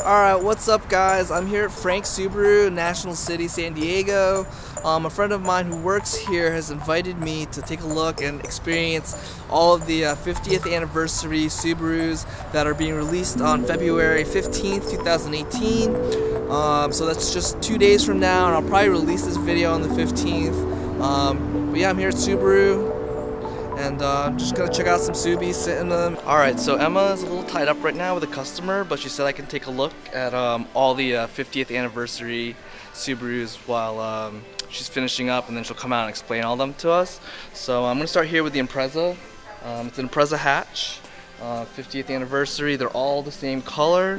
Alright, what's up guys? I'm here at Frank Subaru, National City, San Diego. A friend of mine who works here has invited me to take a look and experience all of the 50th anniversary Subarus that are being released on February 15th, 2018. So that's just 2 days from now, and I'll probably release this video on the 15th. But yeah, I'm here at Subaru. And I'm just gonna check out some Subis, sit in them. Alright, so Emma is a little tied up right now with a customer, but she said I can take a look at all the 50th anniversary Subarus while she's finishing up, and then she'll come out and explain all of them to us. So I'm gonna start here with the IMPREZA. It's an IMPREZA hatch, 50th anniversary. They're all the same color.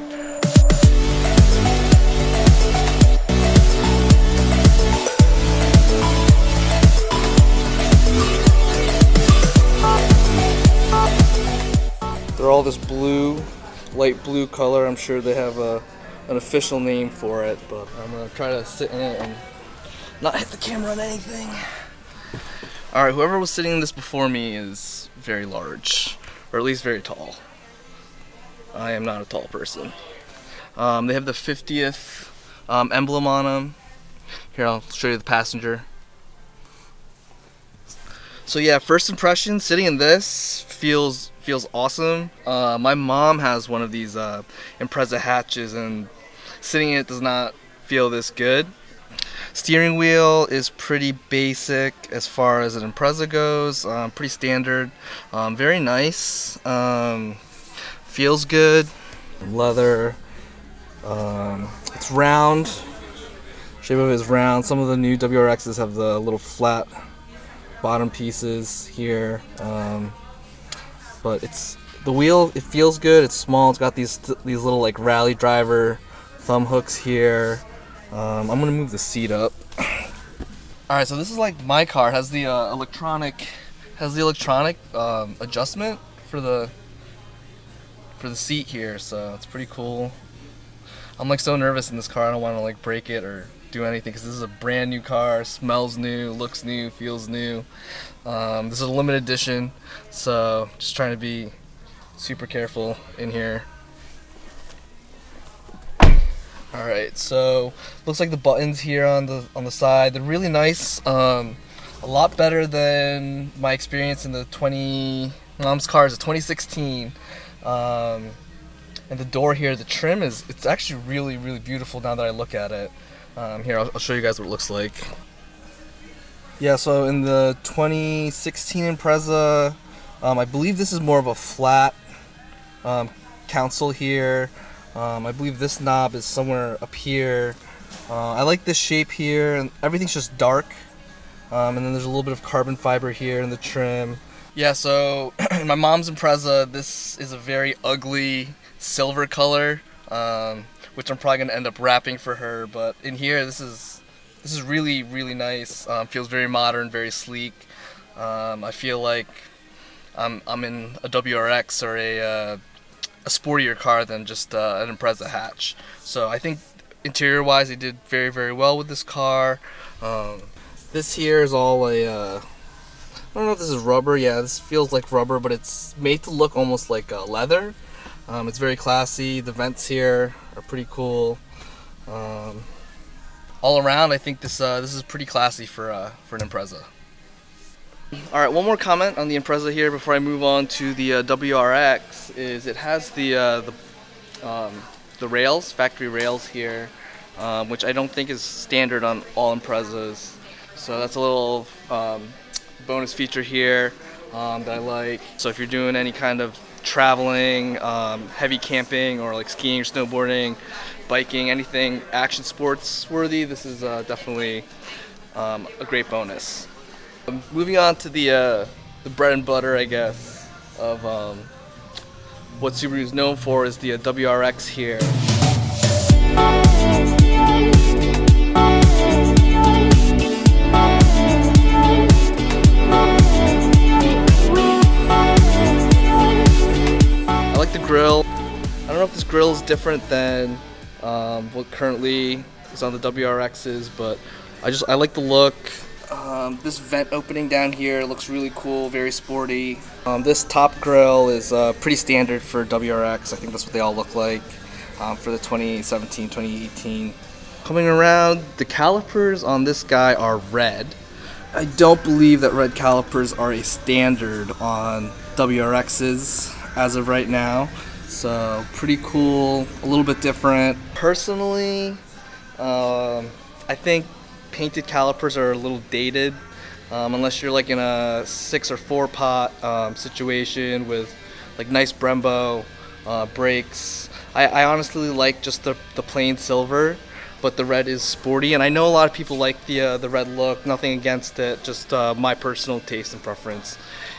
They're all this blue, light blue color. I'm sure they have an official name for it, but I'm gonna try to sit in it and not hit the camera on anything. Alright, whoever was sitting in this before me is very large, or at least very tall. I am not a tall person. They have the 50th emblem on them. Here, I'll show you the passenger. So yeah, first impression, sitting in this feels awesome. My mom has one of these IMPREZA hatches, and sitting in it does not feel this good. Steering wheel is pretty basic as far as an IMPREZA goes, pretty standard. Very nice. Feels good. Leather. It's round. Shape of it is round. Some of the new WRXs have the little flat bottom pieces here, but the wheel, it feels good. It's small. It's got these little like rally driver thumb hooks here. I'm gonna move the seat up. All right, so this is like my car. It has the electronic adjustment for the seat here, so it's pretty cool. I'm like so nervous in this car. I don't want to like break it or do anything, because this is a brand new car. Smells new, looks new, feels new. This is a limited edition, so just trying to be super careful in here. Alright, so looks like the buttons here on the side, they're really nice. A lot better than my experience in the mom's car is a 2016. And the door here, the trim it's actually really beautiful now that I look at it. Here, I'll show you guys what it looks like. Yeah, so in the 2016 IMPREZA, I believe this is more of a flat console here. I believe this knob is somewhere up here. I like this shape here, and everything's just dark. And then there's a little bit of carbon fiber here in the trim. Yeah, so in my mom's IMPREZA, this is a very ugly silver color, which I'm probably gonna end up wrapping for her. But in here, this is really nice. Feels very modern, very sleek. I feel like I'm in a WRX or a sportier car than just an IMPREZA hatch. So I think interior-wise, they did very well with this car. This here is all I don't know if this is rubber. Yeah, this feels like rubber, but it's made to look almost like leather. It's very classy. The vents here are pretty cool. All around, I think this is pretty classy for an IMPREZA. All right, one more comment on the IMPREZA here before I move on to the WRX is it has the rails, factory rails here, which I don't think is standard on all IMPREZAs. So that's a little bonus feature here that I like. So if you're doing any kind of traveling, heavy camping, or like skiing or snowboarding, biking, anything action sports worthy, this is definitely a great bonus. Moving on to the bread and butter, I guess, of what Subaru is known for is the WRX here. I like the grille. I don't know if this grille is different than what currently is on the WRXs, but I like the look. This vent opening down here looks really cool, very sporty. This top grille is pretty standard for WRX. I think that's what they all look like. for the 2017, 2018. Coming around, the calipers on this guy are red. I don't believe that red calipers are a standard on WRXs as of right now. So pretty cool, a little bit different. Personally, I think painted calipers are a little dated, unless you're like in a 6 or 4 pot situation with like nice Brembo brakes. I honestly like just the plain silver, but the red is sporty, and I know a lot of people like the red look. Nothing against it, just my personal taste and preference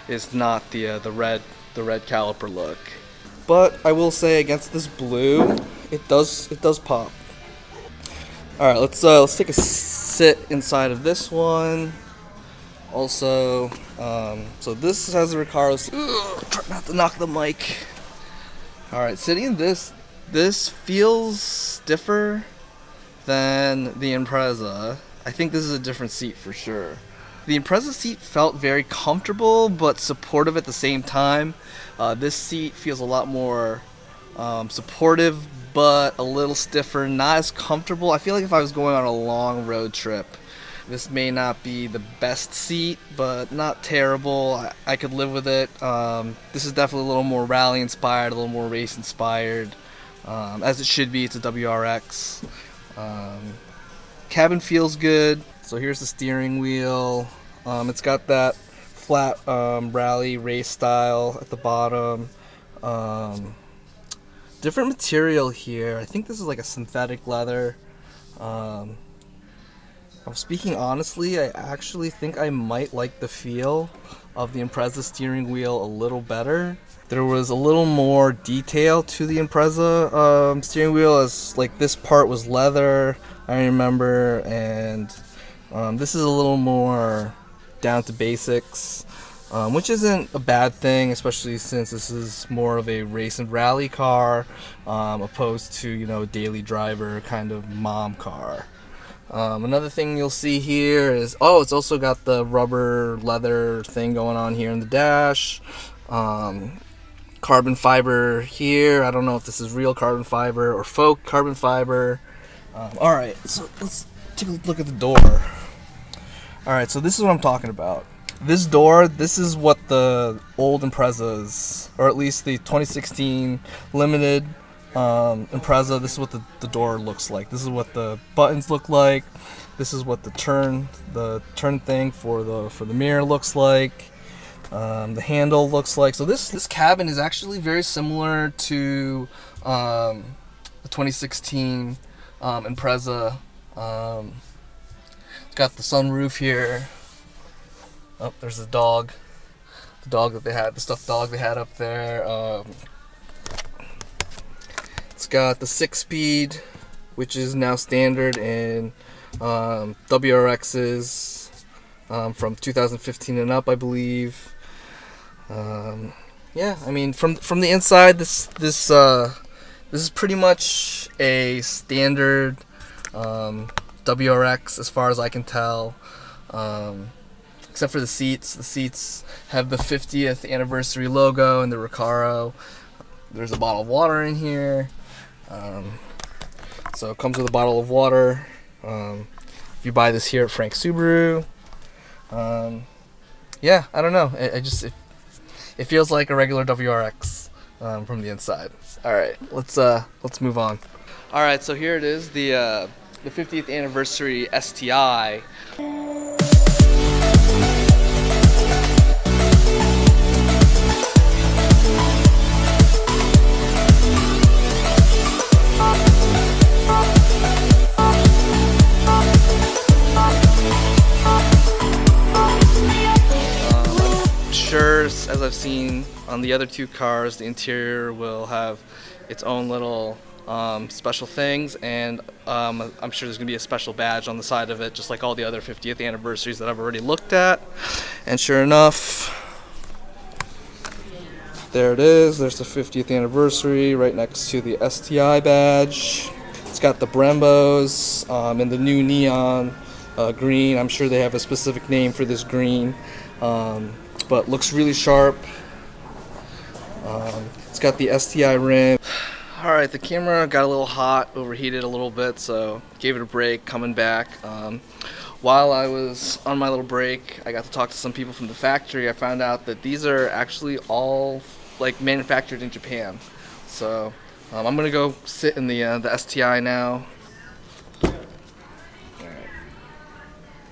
is not the red caliper look. But I will say, against this blue, it does pop. All right, let's take a sit inside of this one. Also, so this has a Recaro seat. Try not to knock the mic. All right, sitting in this feels stiffer than the IMPREZA. I think this is a different seat for sure. The IMPREZA seat felt very comfortable but supportive at the same time. This seat feels a lot more supportive but a little stiffer, not as comfortable. I feel like if I was going on a long road trip, this may not be the best seat, but not terrible. I could live with it. This is definitely a little more rally inspired, a little more race inspired, as it should be. It's a WRX. Cabin feels good. So here's the steering wheel. It's got that flat rally race style at the bottom. Different material here. I think this is like a synthetic leather. I'm speaking honestly, I actually think I might like the feel of the IMPREZA steering wheel a little better. There was a little more detail to the IMPREZA steering wheel, as like this part was leather, I remember, and this is a little more down to basics, which isn't a bad thing, especially since this is more of a race and rally car, opposed to, you know, daily driver kind of mom car. Another thing you'll see here is, it's also got the rubber leather thing going on here in the dash. Carbon fiber here. I don't know if this is real carbon fiber or faux carbon fiber. Alright, so let's take a look at the door. Alright, so this is what I'm talking about. This door, this is what the old IMPREZAs, or at least the 2016 limited IMPREZA, this is what the door looks like. This is what the buttons look like. This is what the turn thing for the mirror looks like. The handle looks like. So this cabin is actually very similar to the 2016 IMPREZA. It's got the sunroof here. Oh, there's the dog. The dog that they had, the stuffed dog they had up there. It's got the 6-speed, which is now standard in WRXs from 2015 and up, I believe. Yeah, I mean, from the inside, this is pretty much a standard WRX as far as I can tell. Except for the seats. The seats have the 50th anniversary logo and the Recaro. There's a bottle of water in here. So it comes with a bottle of water. If you buy this here at Frank Subaru, yeah, I don't know. It feels like a regular WRX from the inside. All right, let's move on. All right, so here it is, the 50th anniversary STI. Sure, as I've seen on the other two cars, the interior will have its own little special things, and I'm sure there's going to be a special badge on the side of it, just like all the other 50th anniversaries that I've already looked at. And sure enough, there it is. There's the 50th anniversary right next to the STI badge. It's got the Brembos in the new neon green. I'm sure they have a specific name for this green. But looks really sharp. It's got the STI rim. Alright, the camera got a little hot, overheated a little bit, so gave it a break, coming back. While I was on my little break, I got to talk to some people from the factory. I found out that these are actually all like manufactured in Japan. So I'm gonna go sit in the STI now.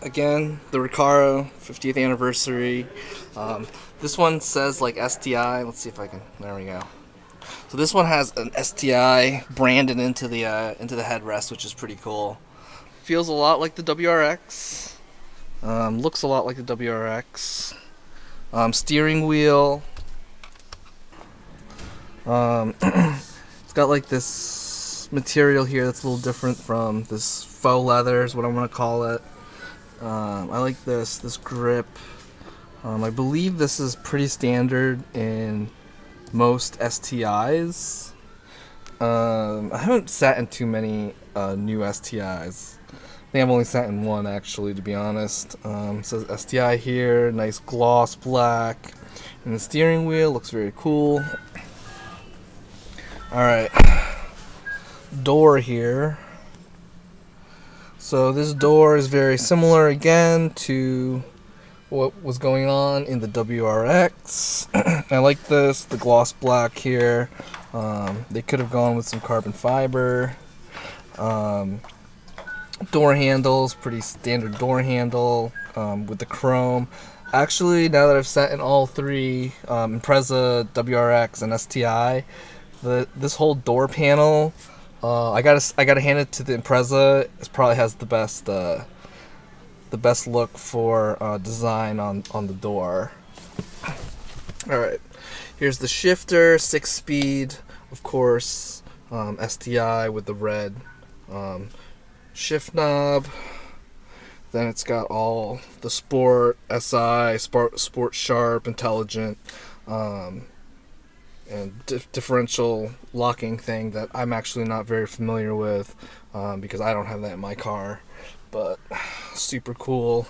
Again, the Recaro 50th anniversary. This one says like STI. Let's see if I can. There we go. So this one has an STI branded into the headrest, which is pretty cool. Feels a lot like the WRX. Looks a lot like the WRX. Steering wheel. It's got like this material here that's a little different from this faux leather is what I'm gonna call it. I like this grip. I believe this is pretty standard in most STIs. I haven't sat in too many new STIs. I think I've only sat in one actually, to be honest. It says STI here, nice gloss black, and the steering wheel looks very cool. Alright, door here. So this door is very similar again to what was going on in the WRX. I like this, the gloss black here. They could have gone with some carbon fiber. Door handles, pretty standard door handle with the chrome. Actually, now that I've sat in all three, IMPREZA, WRX, and STI, this whole door panel, I gotta hand it to the IMPREZA. It probably has the best look for design on the door. Alright, here's the shifter, 6-speed, of course, STI with the red shift knob. Then it's got all the Sport, SI, Sport Sharp, Intelligent, and differential locking thing that I'm actually not very familiar with because I don't have that in my car. But super cool.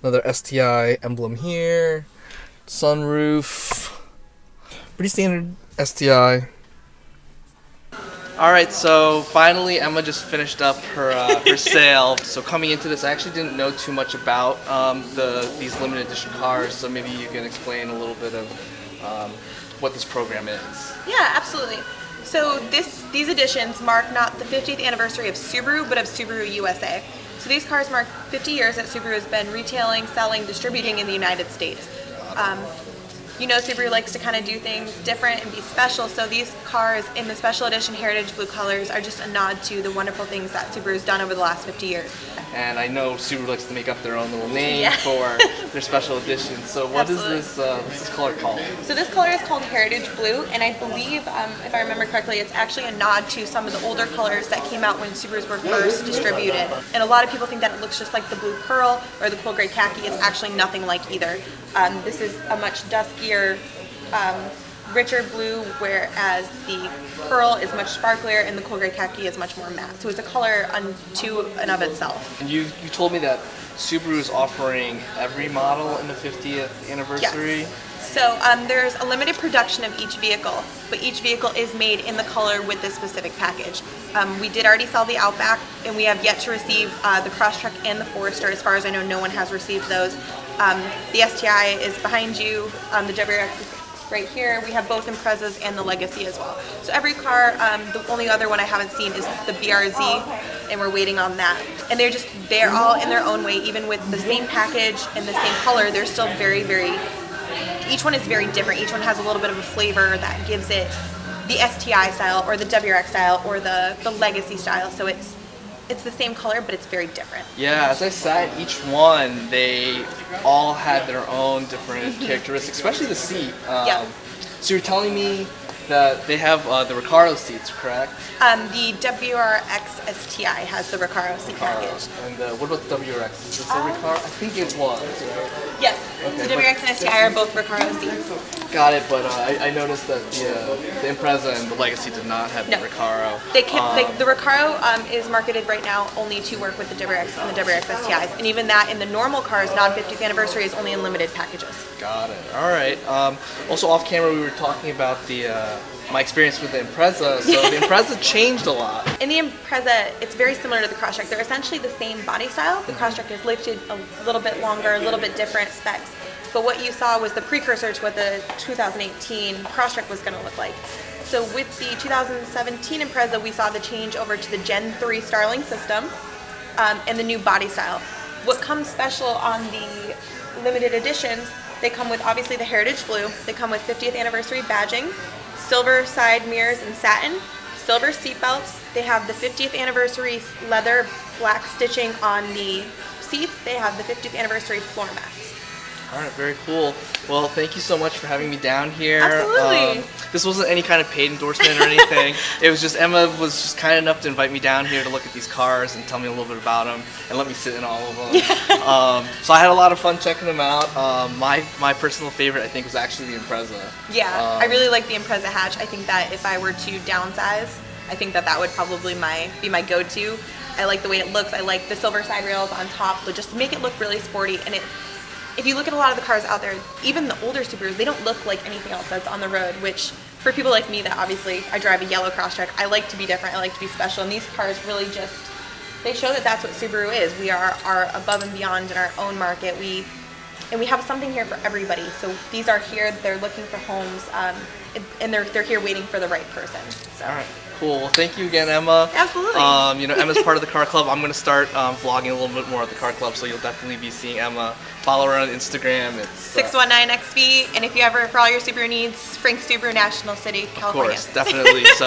Another STI emblem here. Sunroof. Pretty standard STI. Alright, so finally Emma just finished up her sale. So coming into this, I actually didn't know too much about these limited edition cars, so maybe you can explain a little bit of what this program is. Yeah, absolutely. So these editions mark not the 50th anniversary of Subaru, but of Subaru USA. So these cars mark 50 years that Subaru has been retailing, selling, distributing in the United States. You know, Subaru likes to kind of do things different and be special, so these cars in the special edition heritage blue colors are just a nod to the wonderful things that Subaru's done over the last 50 years. And I know Subaru likes to make up their own little name for their special edition. So what is this color called? So this color is called Heritage Blue, and I believe, if I remember correctly, it's actually a nod to some of the older colors that came out when Subarus were first distributed. And a lot of people think that it looks just like the blue pearl or the cool gray khaki. It's actually nothing like either. This is a much duskier, richer blue, whereas the pearl is much sparklier and the cool gray khaki is much more matte. So it's a color unto and of itself. And you told me that Subaru is offering every model in the 50th anniversary? Yes. So there's a limited production of each vehicle, but each vehicle is made in the color with this specific package. We did already sell the Outback, and we have yet to receive the Crosstrek and the Forester. As far as I know, no one has received those. The STI is behind you, the WRX is right here. We have both IMPREZAs and the Legacy as well. So every car, the only other one I haven't seen is the BRZ, and we're waiting on that. And they're all in their own way, even with the same package and the same color, they're still very, very, each one is very different. Each one has a little bit of a flavor that gives it the STI style or the WRX style or the Legacy style. So it's the same color, but it's very different. Yeah, as I said, each one, they all had their own different characteristics, especially the seat. So you're telling me that they have the Recaro seats, correct? The WRX STI has the Recaro seat package. And what about the WRX? Is this a Recaro? I think it was, right? Yes. So WRX and STI are both Recaro seats. Got it, but I noticed that the Impreza and the Legacy did not have the Recaro. The Recaro is marketed right now only to work with the WRX and the WRX STIs, and even that in the normal cars, non-50th anniversary, is only in limited packages. Got it. All right. Also, off camera, we were talking about my experience with the Impreza. So the Impreza changed a lot. In the Impreza, it's very similar to the Crosstrek. They're essentially the same body style. The Crosstrek is lifted a little bit longer, a little bit different specs. But what you saw was the precursor to what the 2018 Crosstrek was going to look like. So with the 2017 Impreza, we saw the change over to the Gen 3 Starling system and the new body style. What comes special on the limited editions, they come with obviously the Heritage Blue, they come with 50th anniversary badging, silver side mirrors in satin, silver seat belts, they have the 50th anniversary leather black stitching on the seats, they have the 50th anniversary floor mats. All right, very cool. Well, thank you so much for having me down here. Absolutely. This wasn't any kind of paid endorsement or anything. It was just Emma was just kind enough to invite me down here to look at these cars and tell me a little bit about them and let me sit in all of them. So I had a lot of fun checking them out. My personal favorite, I think, was actually the Impreza. Yeah, I really like the Impreza hatch. I think that if I were to downsize, I think that would probably be my go-to. I like the way it looks. I like the silver side rails on top, but just to make it look really sporty. And if you look at a lot of the cars out there, even the older Subarus, they don't look like anything else that's on the road, which for people like me that obviously I drive a yellow Crosstrek, I like to be different, I like to be special, and these cars really just, they show that that's what Subaru is. We are above and beyond in our own market. We have something here for everybody. So these are here, they're looking for homes, and they're here waiting for the right person. So. All right. Cool. Well, thank you again, Emma. Absolutely. Emma's part of the car club. I'm going to start vlogging a little bit more at the car club, so you'll definitely be seeing Emma. Follow her on Instagram. It's 619XV, and if you ever, for all your Subaru needs, Frank Subaru, National City, California. Of course, definitely. So,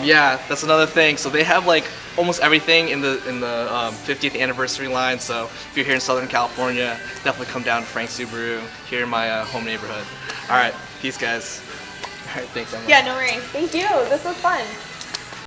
yeah, that's another thing. So they have like almost everything in the 50th anniversary line. So if you're here in Southern California, definitely come down to Frank Subaru here in my home neighborhood. All right, peace, guys. All right, thanks, Emma. Yeah, no worries. Thank you. This was fun.